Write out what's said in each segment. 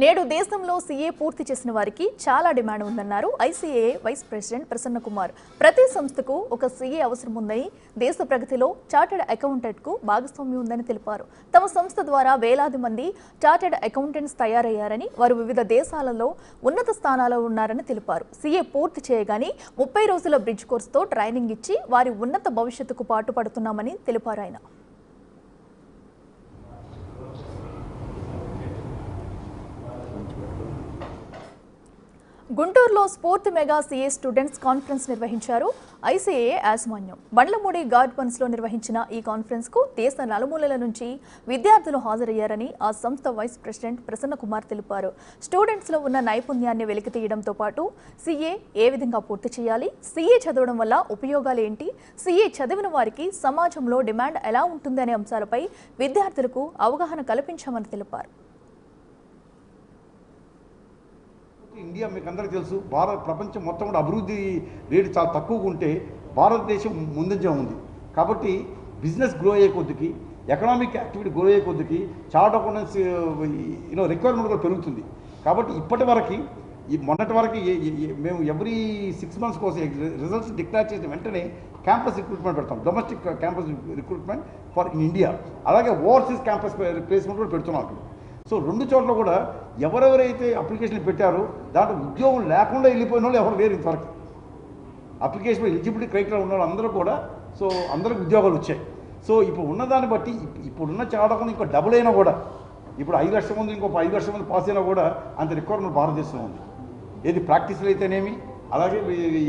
నేడు దేశంలో సీఏ పూర్తి చేసిన వారికి చాలా డిమాండ్ ఉందన్నారు ఐసీఏఏ వైస్ ప్రెసిడెంట్ ప్రసన్న కుమార్. ప్రతి సంస్థకు ఒక సీఏ అవసరం ఉందని, దేశ ప్రగతిలో చార్టెడ్ అకౌంటెంట్కు భాగస్వామ్యం ఉందని తెలిపారు. తమ సంస్థ ద్వారా వేలాది మంది చార్టెడ్ అకౌంటెంట్స్ తయారయ్యారని, వారు వివిధ దేశాలలో ఉన్నత స్థానాల్లో ఉన్నారని తెలిపారు. సీఏ పూర్తి చేయగానే 30 రోజుల బ్రిడ్జ్ కోర్సుతో ట్రైనింగ్ ఇచ్చి వారి ఉన్నత భవిష్యత్తుకు పాటుపడుతున్నామని తెలిపారు ఆయన. గుంటూరులో స్ఫూర్తి మెగా సీఏ స్టూడెంట్స్ కాన్ఫరెన్స్ నిర్వహించారు ఐసీఏఏ యాజమాన్యం. బండ్లమూడి గార్డెన్స్లో నిర్వహించిన ఈ కాన్ఫరెన్స్కు దేశ నలుమూలల నుంచి విద్యార్థులు హాజరయ్యారని ఆ సంస్థ వైస్ ప్రెసిడెంట్ ప్రసన్న కుమార్ తెలిపారు. స్టూడెంట్స్లో ఉన్న నైపుణ్యాన్ని వెలికితీయడంతో పాటు సీఏ ఏ విధంగా పూర్తి చేయాలి, సీఏ చదవడం వల్ల ఉపయోగాలు ఏంటి, సీఏ చదివిన వారికి సమాజంలో డిమాండ్ ఎలా ఉంటుంది అనే అంశాలపై విద్యార్థులకు అవగాహన కల్పించామని తెలిపారు. ఇండియా మీకు అందరికీ తెలుసు, ప్రపంచం మొత్తం కూడా అభివృద్ధి రేటు చాలా తక్కువగా ఉంటే భారతదేశం ముందంజ ఉంది. కాబట్టి బిజినెస్ గ్రో అయ్యే కొద్దికి, ఎకనామిక్ యాక్టివిటీ గ్రో అయ్యే కొద్దికి చార్ట్ అకౌంటెన్సీ రిక్వైర్మెంట్ కూడా పెరుగుతుంది. కాబట్టి ఇప్పటి వరకు మొన్నటి వరకు మేము ఎవ్రీ 6 months కోసం రిజల్ట్స్ డిక్లేర్ చేసిన వెంటనే క్యాంపస్ రిక్రూట్మెంట్ పెడతాం. Domestic campus recruitment for India, అలాగే ఓవర్సీస్ క్యాంపస్ ప్లేస్మెంట్ కూడా పెడుతున్నాం. సో 2 చోట్ల కూడా ఎవరెవరైతే అప్లికేషన్లు పెట్టారో దాంట్లో ఉద్యోగం లేకుండా వెళ్ళిపోయిన వాళ్ళు ఎవరు లేరు. ఇంతవరకు అప్లికేషన్ ఎలిజిబిలిటీ క్రైటీరియా ఉన్న వాళ్ళు అందరూ కూడా అందరికి ఉద్యోగాలు వచ్చాయి. సో ఇప్పుడు ఉన్నదాన్ని బట్టి ఇప్పుడున్న చాడకుండా ఇంకో డబుల్ అయినా కూడా, ఇప్పుడు 5 లక్షల మంది ఇంకో 5 లక్షల మంది పాస్ అయినా కూడా అంత రిక్వైర్మెంట్ భారతదేశంలో ఉంది. ఏది ప్రాక్టీస్లు అయితేనేమి, అలాగే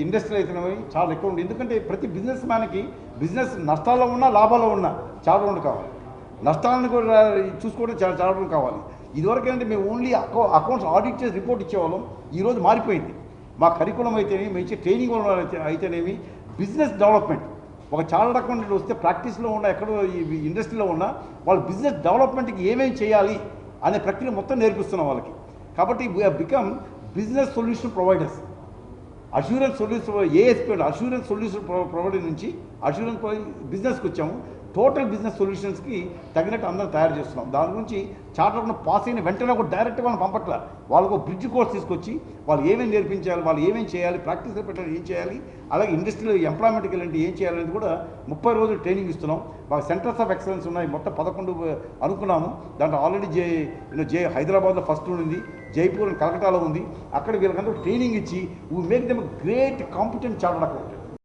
ఇండస్ట్రీలు అయితేనేమి చాలా ఎక్కువ ఉంది. ఎందుకంటే ప్రతి బిజినెస్ మ్యాన్కి బిజినెస్ నష్టాల్లో ఉన్నా లాభాల్లో ఉన్నా చాలా కావాలి, నష్టాలను కూడా చూసుకోవడం చాలా కావాలి. ఇదివరకు ఏంటంటే మేము ఓన్లీ అకౌంట్స్ ఆడిట్ చేసి రిపోర్ట్ ఇచ్చేవాళ్ళం. ఈరోజు మారిపోయింది. మా కరికులం అయితేనేమి, మేము ఇచ్చే ట్రైనింగ్ అయితేనేమి, బిజినెస్ డెవలప్మెంట్. ఒక చార్టర్డ్ అకౌంటెంట్ వస్తే ప్రాక్టీస్లో ఉన్న ఎక్కడో ఈ ఇండస్ట్రీలో ఉన్న వాళ్ళు బిజినెస్ డెవలప్మెంట్కి ఏమేమి చేయాలి అనే ప్రక్రియ మొత్తం నేర్పిస్తున్నాం వాళ్ళకి. కాబట్టి we are become business solution providers. Assurance solution ASP assurance solution provider నుంచి అష్యూరెన్స్ బిజినెస్కి వచ్చాము. టోటల్ బిజినెస్ సొల్యూషన్స్కి తగినట్టు అందరం తయారు చేస్తున్నాం. దాని గురించి చార్టర్డ్ పాస్ అయిన వెంటనే కూడా డైరెక్ట్గా వాళ్ళని పంపట్ల, వాళ్ళకు బ్రిడ్జ్ కోర్స్ తీసుకొచ్చి వాళ్ళు ఏమేమి నేర్పించాలి, వాళ్ళు ఏమేమి చేయాలి, ప్రాక్టీస్లో పెట్టాలి ఏం చేయాలి, అలాగే ఇండస్ట్రీలో ఎంప్లాయ్మెంట్కి వెళ్ళంటే ఏం చేయాలనేది కూడా 30 రోజులు ట్రైనింగ్ ఇస్తున్నాం. మాకు సెంటర్స్ ఆఫ్ ఎక్సలెన్స్ ఉన్నాయి, మొత్తం 11 అనుకున్నాము. దాంట్లో ఆల్రెడీ హైదరాబాద్లో ఫస్ట్ ఉంది, జైపూర్ అండ్ కలకటాలో ఉంది. అక్కడ వీళ్ళకందరూ ట్రైనింగ్ ఇచ్చి we make them great competent chartered accountant.